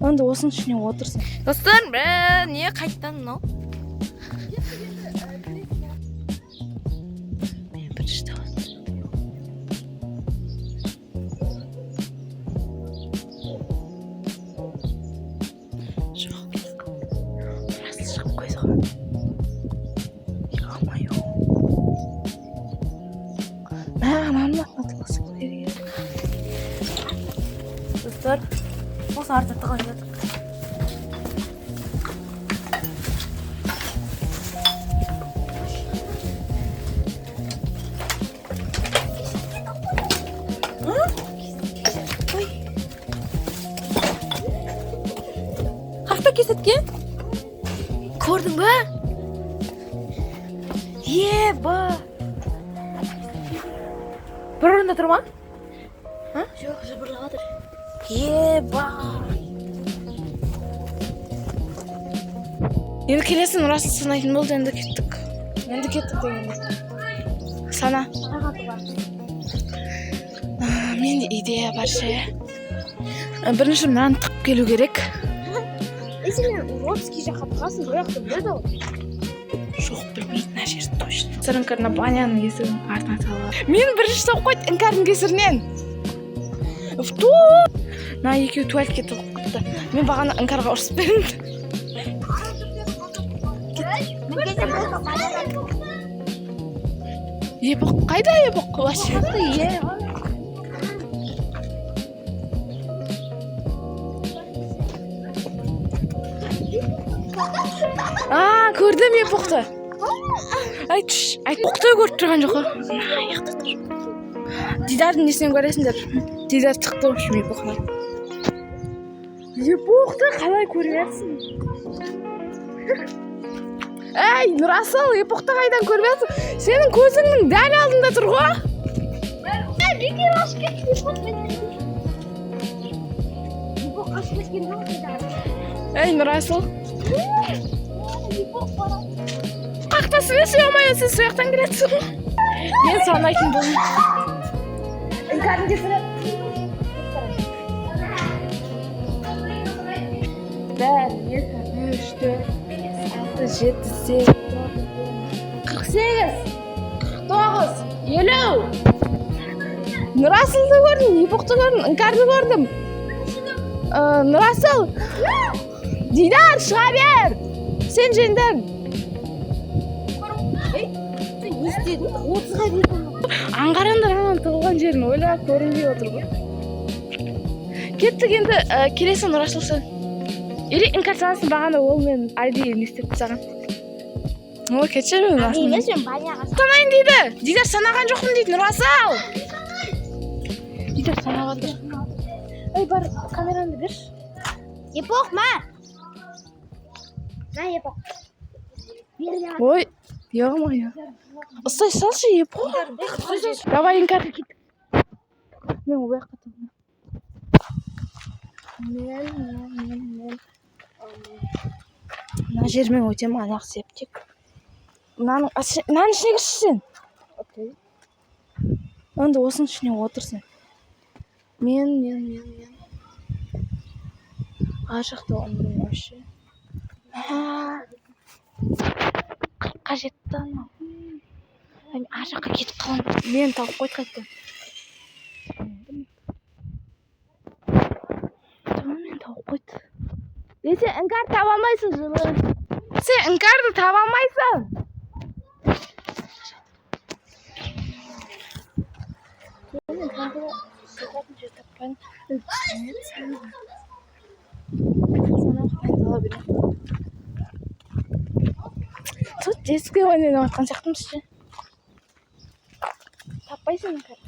Онда осының ішіне отырсын. Достар, не қайттан мынау? Мен бірінші Достар, осы арты тығын жатыр. Қақта кесеткен? Көрдің бі? Еба! Бір орында тұр ма? Жоқ, жыбырлағадыр. Еба! Енді келесің, расын санайтын болды, енді кеттік дегенде. Сана. Менде идея бар ше. Бірінші мынаны тықып келу керек. Сен Уродский жаққа тығасың, ояқты біледі ол. Жоқ, білмейді, мына жерді точно. Іңкәрна баняның кесірін артына салады. Мен бірінші тауып қойды іңкәрдің кесірінен. На екеуі туалетке тығып қойды. Мен бағана іңкәрға ұрсып бердім. Епоқ, қайда епоқ? Лашақты, е. Көрдім епоқты. Епоқты көріп тұрған жоқ. Дидардың несінен көресіңдер. Дидар тықты өшім епоқына. Епоқты қалай көрмесің? Әй, Нұрасыл, епоқты қайдан көрмесің? Сенің көзіңнің дәл алдында тұр ғой. Бекер ашып кетті, епоқ ашып кеткен жоқ. Әй, Нұрасыл. Қақта сізге сүй алмай, сіз сұяқтан келетсің. Мен санайтын болым. Іңкәрін кесірі. Бір, екі, үш, төрт, алты, жеті, сегіз, 48, 49, 50. Нұрасылды көрдім, епоқты көрдім, іңкәрді көрдім. Нұрасыл, Дидар, шыға бер! Сен жеңдің. Не істедің? 30-ға бердің. Аңғараңдар анан тығылған жерін ойлап көрінбей отыр ғой. Кеттік енді, келесің Нұрасылсың. Или іңкәр санасын бағана ол мен айдейі не істепті саған. Ол кетші мен Нұрасыл. Емес мен баняға Санайын дейді. Дидар санаған жоқпын дейді Нұрасыл. Дидар санағанды. Ой, бар, камеранды берші. Епоқ, ма? На, епоқ. Ой, ё-моё. Ұстай салшы, епоқ. Давай, іңкәр. Мен ол жаққа тұрмын. Мен. Мына жермен өтем аяқ септек. Мынаның ішіне кірші. Онда осының ішіне отырсын. Мен. Ар жақта оның өші. Қырыққа жетті анау. Ар жаққа кетіп қалам. Мен тауып қойды қайтты. Мен тауып қойды. Сен іңкәр таба алмайсың жылы. Сен іңкәрді таба алмайсың. Тут детский ойнап жатқан сияқтымыз ше. Таппайсың іңкәр.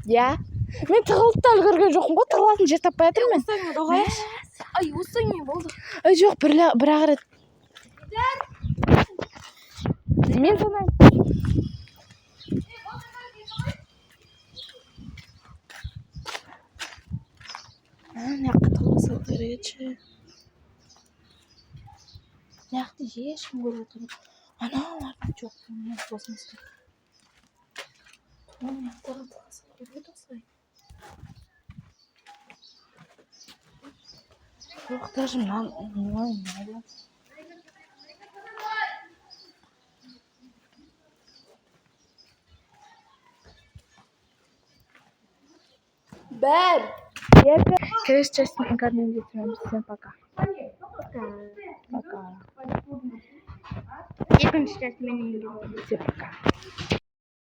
Иә. Мен тығылып та үлгерген жоқпын ғой, тығылатын жер таппай жатырмын мен. Ай, осы не болды? Жоқ, бір-ақ рет. Мен санайын. Ne katılması gerekiyor. Ne yaptı ya şimdi burada? Ana var çok ne bozması. Tamam ya katılması gerekiyor da say. Yok даже нормально. Бәр. Келесі часть инкармен жетеміз. Всем пока. Пока. Екінші часть менің. Всем пока.